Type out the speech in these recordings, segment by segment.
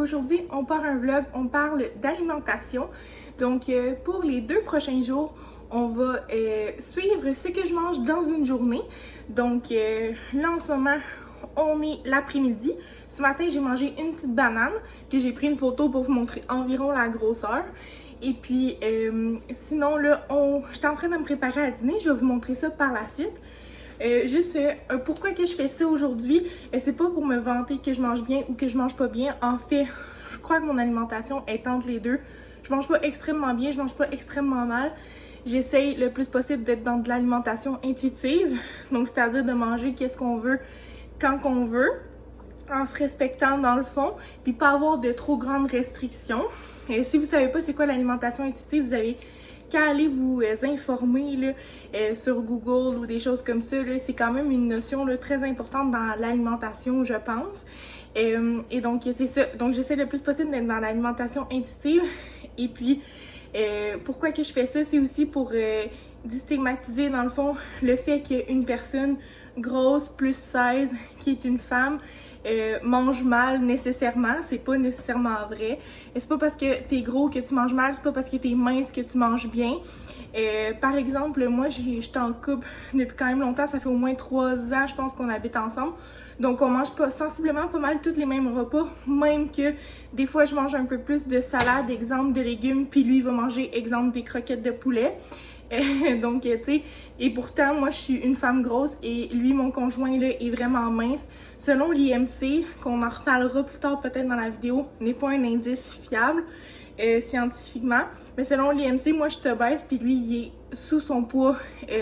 aujourd'hui, on part un vlog, on parle d'alimentation. Donc, pour les 2 prochains jours, on va suivre ce que je mange dans une journée. Donc, là, en ce moment, on est l'après-midi. Ce matin, j'ai mangé une petite banane que j'ai pris une photo pour vous montrer environ la grosseur. Et puis, sinon, là, je suis en train de me préparer à dîner. Je vais vous montrer ça par la suite. Pourquoi que je fais ça aujourd'hui, c'est pas pour me vanter que je mange bien ou que je mange pas bien. En fait, je crois que mon alimentation est entre les deux. Je mange pas extrêmement bien, je mange pas extrêmement mal. J'essaye le plus possible d'être dans de l'alimentation intuitive, donc c'est-à-dire de manger qu'est-ce qu'on veut, quand qu'on veut, en se respectant dans le fond, puis pas avoir de trop grandes restrictions. Si vous savez pas c'est quoi l'alimentation intuitive, vous avez qu'à aller vous informer là, sur Google ou des choses comme ça. C'est quand même une notion là, très importante dans l'alimentation, je pense. Et donc, c'est ça. Donc, j'essaie le plus possible d'être dans l'alimentation intuitive. Et puis, pourquoi que je fais ça? C'est aussi pour déstigmatiser, dans le fond, le fait qu'une personne grosse, plus 16, qui est une femme, mange mal nécessairement, c'est pas nécessairement vrai. Et c'est pas parce que t'es gros que tu manges mal, c'est pas parce que t'es mince que tu manges bien. Par exemple, moi j'étais en couple depuis quand même longtemps, ça fait au moins 3 ans je pense qu'on habite ensemble. Donc on mange sensiblement pas mal tous les mêmes repas, même que des fois je mange un peu plus de salade, exemple de légumes, puis lui il va manger exemple des croquettes de poulet. Donc, tu sais, et pourtant, moi, je suis une femme grosse et lui, mon conjoint, là, est vraiment mince. Selon l'IMC, qu'on en reparlera plus tard peut-être dans la vidéo, n'est pas un indice fiable scientifiquement. Mais selon l'IMC, moi, je suis obèse puis lui, il est sous son poids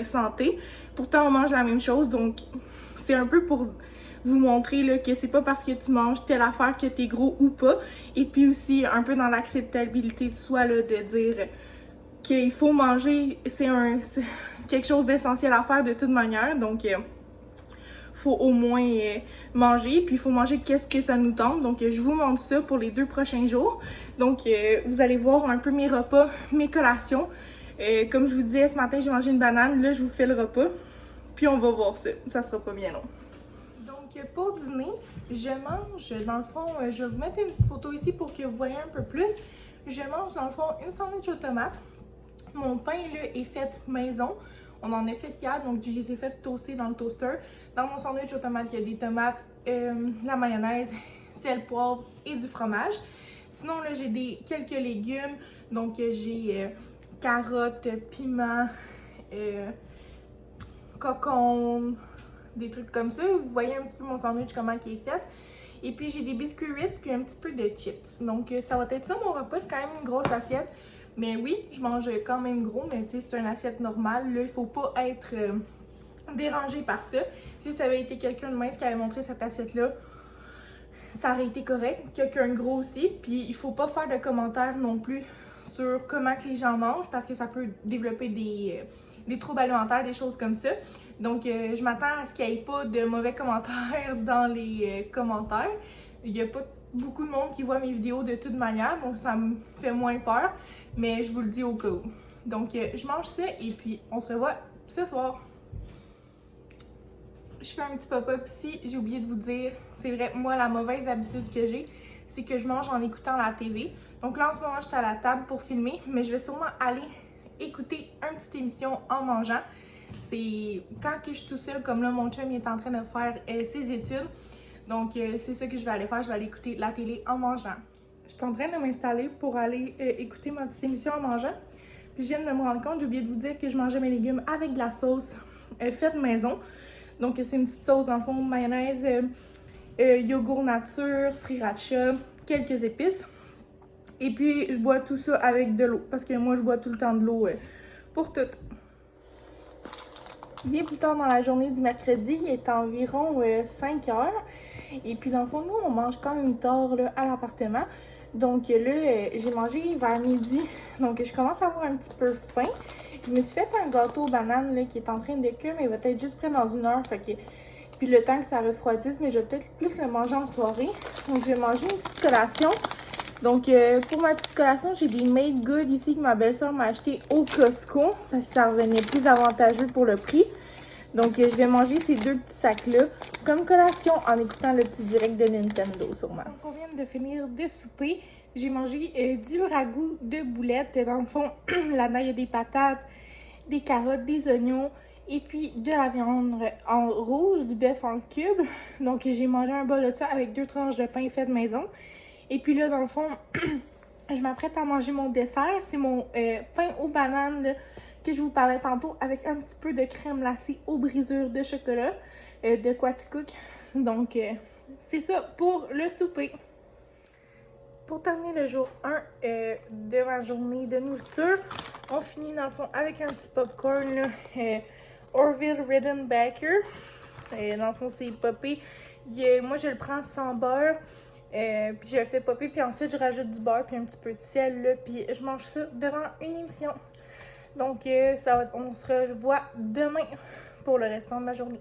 santé. Pourtant, on mange la même chose, donc c'est un peu pour vous montrer là, que c'est pas parce que tu manges telle affaire que t'es gros ou pas. Et puis aussi, un peu dans l'acceptabilité de soi, là, de dire qu'il faut manger, c'est quelque chose d'essentiel à faire de toute manière, donc faut au moins manger, puis il faut manger qu'est-ce que ça nous tente. Donc je vous montre ça pour les 2 prochains jours. Donc vous allez voir un peu mes repas, mes collations. Comme je vous disais, ce matin j'ai mangé une banane, là je vous fais le repas, puis on va voir ça, ça sera pas bien long. Donc pour dîner, je mange, dans le fond, je vais vous mettre une petite photo ici pour que vous voyez un peu plus. Je mange dans le fond une sandwich aux tomates. Mon pain là, est fait maison. On en a fait hier, donc je les ai fait toaster dans le toaster. Dans mon sandwich aux tomates, il y a des tomates, la mayonnaise, sel, poivre et du fromage. Sinon, là, j'ai quelques légumes. Donc, j'ai carottes, piments, cocombes, des trucs comme ça. Vous voyez un petit peu mon sandwich, comment il est fait. Et puis, j'ai des biscuits Ritz puis un petit peu de chips. Donc, ça va être ça mon repas. C'est quand même une grosse assiette. Mais oui, je mange quand même gros, mais tu sais, c'est une assiette normale. Là, il faut pas être dérangé par ça. Si ça avait été quelqu'un de mince qui avait montré cette assiette-là, ça aurait été correct. Quelqu'un de gros aussi. Puis, il faut pas faire de commentaires non plus sur comment que les gens mangent parce que ça peut développer des troubles alimentaires, des choses comme ça. Donc, je m'attends à ce qu'il n'y ait pas de mauvais commentaires dans les commentaires. Il n'y a pas beaucoup de monde qui voit mes vidéos de toute manière, donc ça me fait moins peur, mais je vous le dis au cas où. Donc, je mange ça et puis on se revoit ce soir. Je fais un petit pop-up ici, j'ai oublié de vous dire, c'est vrai, moi la mauvaise habitude que j'ai, c'est que je mange en écoutant la TV. Donc là en ce moment je suis à la table pour filmer, mais je vais sûrement aller écouter une petite émission en mangeant. C'est quand que je suis tout seule, comme là mon chum il est en train de faire ses études. Donc, c'est ça que je vais aller faire. Je vais aller écouter la télé en mangeant. Je suis en train de m'installer pour aller écouter ma petite émission en mangeant. Puis, je viens de me rendre compte, j'ai oublié de vous dire que je mangeais mes légumes avec de la sauce faite maison. Donc, c'est une petite sauce dans le fond, mayonnaise, yogourt nature, sriracha, quelques épices. Et puis, je bois tout ça avec de l'eau. Parce que moi, je bois tout le temps de l'eau pour tout. Bien plus tard dans la journée du mercredi, il est environ 5 heures. Et puis dans le fond, nous, on mange quand même tard là, à l'appartement. Donc là, j'ai mangé vers midi. Donc je commence à avoir un petit peu faim. Je me suis fait un gâteau aux bananes là, qui est en train de cuire, mais il va être juste prêt dans 1 heure. Fait que... Puis le temps que ça refroidisse, mais je vais peut-être plus le manger en soirée. Donc je vais manger une petite collation. Donc pour ma petite collation, j'ai des Made Good ici que ma belle-sœur m'a acheté au Costco. Parce que ça revenait plus avantageux pour le prix. Donc, je vais manger ces deux petits sacs-là comme collation en écoutant le petit direct de Nintendo, sûrement. Donc, on vient de finir de souper. J'ai mangé du ragoût de boulettes. Dans le fond, là-dedans, il y a des patates, des carottes, des oignons et puis de la viande en rouge, du bœuf en cube. Donc, j'ai mangé un bol de ça avec 2 tranches de pain fait maison. Et puis là, dans le fond, je m'apprête à manger mon dessert. C'est mon pain aux bananes là, que je vous parlais tantôt avec un petit peu de crème glacée aux brisures de chocolat de Quaticook. Donc, c'est ça pour le souper. Pour terminer le jour 1 de ma journée de nourriture, on finit dans le fond avec un petit popcorn là, Orville Redenbacher. Dans le fond, c'est popé. Moi, je le prends sans beurre. Puis je le fais popper, puis ensuite je rajoute du beurre puis un petit peu de sel là, puis je mange ça devant une émission. Donc on se revoit demain pour le restant de ma journée.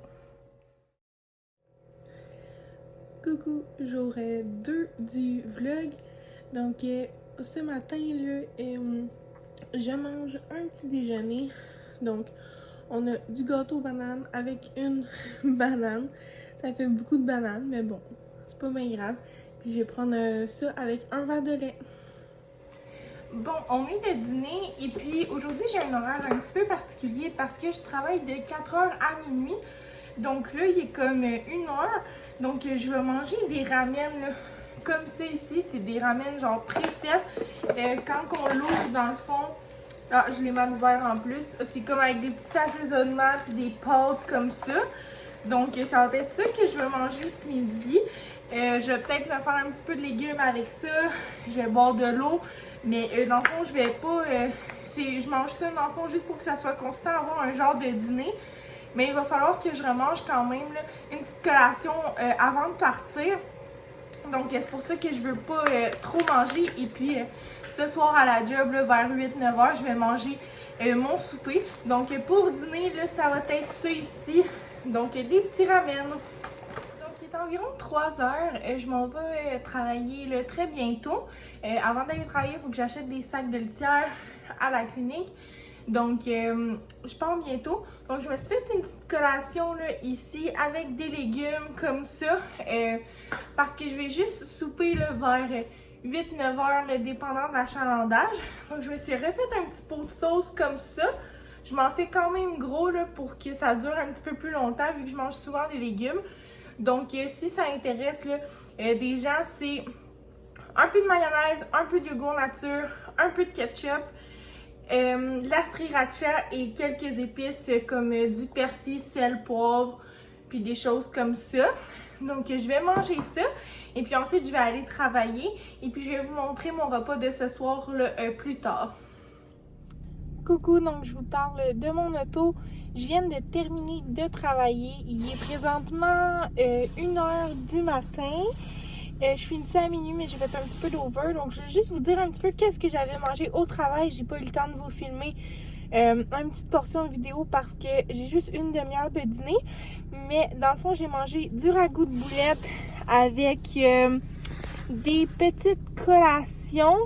Coucou, jour 2 du vlog. Donc ce matin là, je mange un petit déjeuner. Donc on a du gâteau aux bananes avec une banane. Ça fait beaucoup de bananes, mais bon, c'est pas bien grave. Puis je vais prendre ça avec un verre de lait. Bon, on est le dîner et puis aujourd'hui j'ai un horaire un petit peu particulier parce que je travaille de 4h à minuit. Donc là, il est comme 1h. Donc je vais manger des ramen là, comme ça ici. C'est des ramen genre préfaites. Quand on l'ouvre dans le fond, ah, je l'ai mal ouvert en plus. C'est comme avec des petits assaisonnements puis des pâtes comme ça. Donc ça va être ça que je vais manger ce midi. Je vais peut-être me faire un petit peu de légumes avec ça. Je vais boire de l'eau. Mais dans le fond, je vais pas... je mange ça dans le fond juste pour que ça soit constant, avoir un genre de dîner. Mais il va falloir que je remange quand même là, une petite collation avant de partir. Donc c'est pour ça que je veux pas trop manger. Et puis ce soir à la job, là, vers 8-9h, je vais manger mon souper. Donc pour dîner, là, ça va être ça ici. Donc des petits ramen. Il est environ 3 heures. Je m'en vais travailler là, très bientôt. Avant d'aller travailler, il faut que j'achète des sacs de litière à la clinique. Donc, je pars bientôt. Donc, je me suis fait une petite collation là, ici avec des légumes comme ça. Parce que je vais juste souper là, vers 8-9 heures, là, dépendant de l'achalandage. Donc, je me suis refait un petit pot de sauce comme ça. Je m'en fais quand même gros là, pour que ça dure un petit peu plus longtemps vu que je mange souvent des légumes. Donc, si ça intéresse là, des gens, c'est un peu de mayonnaise, un peu de yogourt nature, un peu de ketchup, de la sriracha et quelques épices comme du persil, sel, poivre, puis des choses comme ça. Donc, je vais manger ça et puis ensuite, je vais aller travailler et puis je vais vous montrer mon repas de ce soir là, plus tard. Coucou, donc je vous parle de mon auto. Je viens de terminer de travailler. Il est présentement 1h du matin. Je finissais à minuit, mais j'ai fait un petit peu d'over. Donc je vais juste vous dire un petit peu qu'est-ce que j'avais mangé au travail. J'ai pas eu le temps de vous filmer une petite portion de vidéo parce que j'ai juste une demi-heure de dîner. Mais dans le fond, j'ai mangé du ragoût de boulettes avec des petites collations.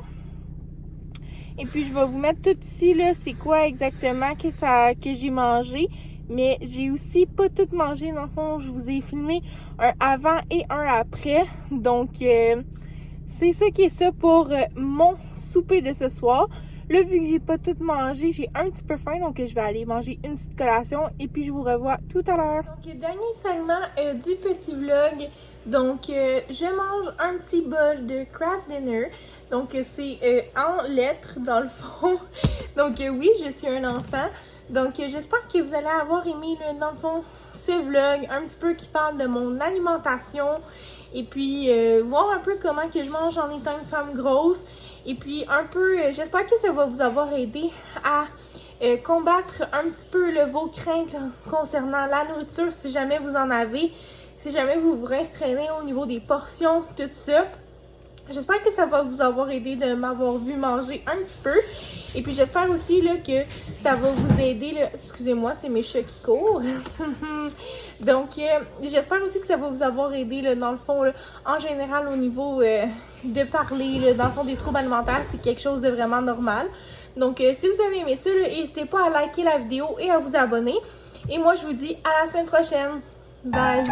Et puis, je vais vous mettre tout ici, là, c'est quoi exactement que j'ai mangé. Mais j'ai aussi pas tout mangé. Dans le fond, je vous ai filmé un avant et un après. Donc, c'est ça qui est ça pour mon souper de ce soir. Là, vu que j'ai pas tout mangé, j'ai un petit peu faim. Donc, je vais aller manger une petite collation. Et puis, je vous revois tout à l'heure. Donc, dernier segment du petit vlog. Donc, je mange un petit bol de Kraft Dinner. Donc, c'est en lettres, dans le fond. Donc, oui, je suis un enfant. Donc, j'espère que vous allez avoir aimé, dans le fond, ce vlog. Un petit peu qui parle de mon alimentation. Et puis, voir un peu comment que je mange en étant une femme grosse. Et puis, un peu, j'espère que ça va vous avoir aidé à combattre un petit peu vos craintes là, concernant la nourriture, si jamais vous en avez. Si jamais vous vous restreignez au niveau des portions, tout ça. J'espère que ça va vous avoir aidé de m'avoir vu manger un petit peu. Et puis j'espère aussi là, que ça va vous aider. Là, excusez-moi, c'est mes chats qui courent. Donc j'espère aussi que ça va vous avoir aidé là, dans le fond, là, en général au niveau de parler, là, dans le fond des troubles alimentaires, c'est quelque chose de vraiment normal. Donc si vous avez aimé ça, n'hésitez pas à liker la vidéo et à vous abonner. Et moi, je vous dis à la semaine prochaine. Bye!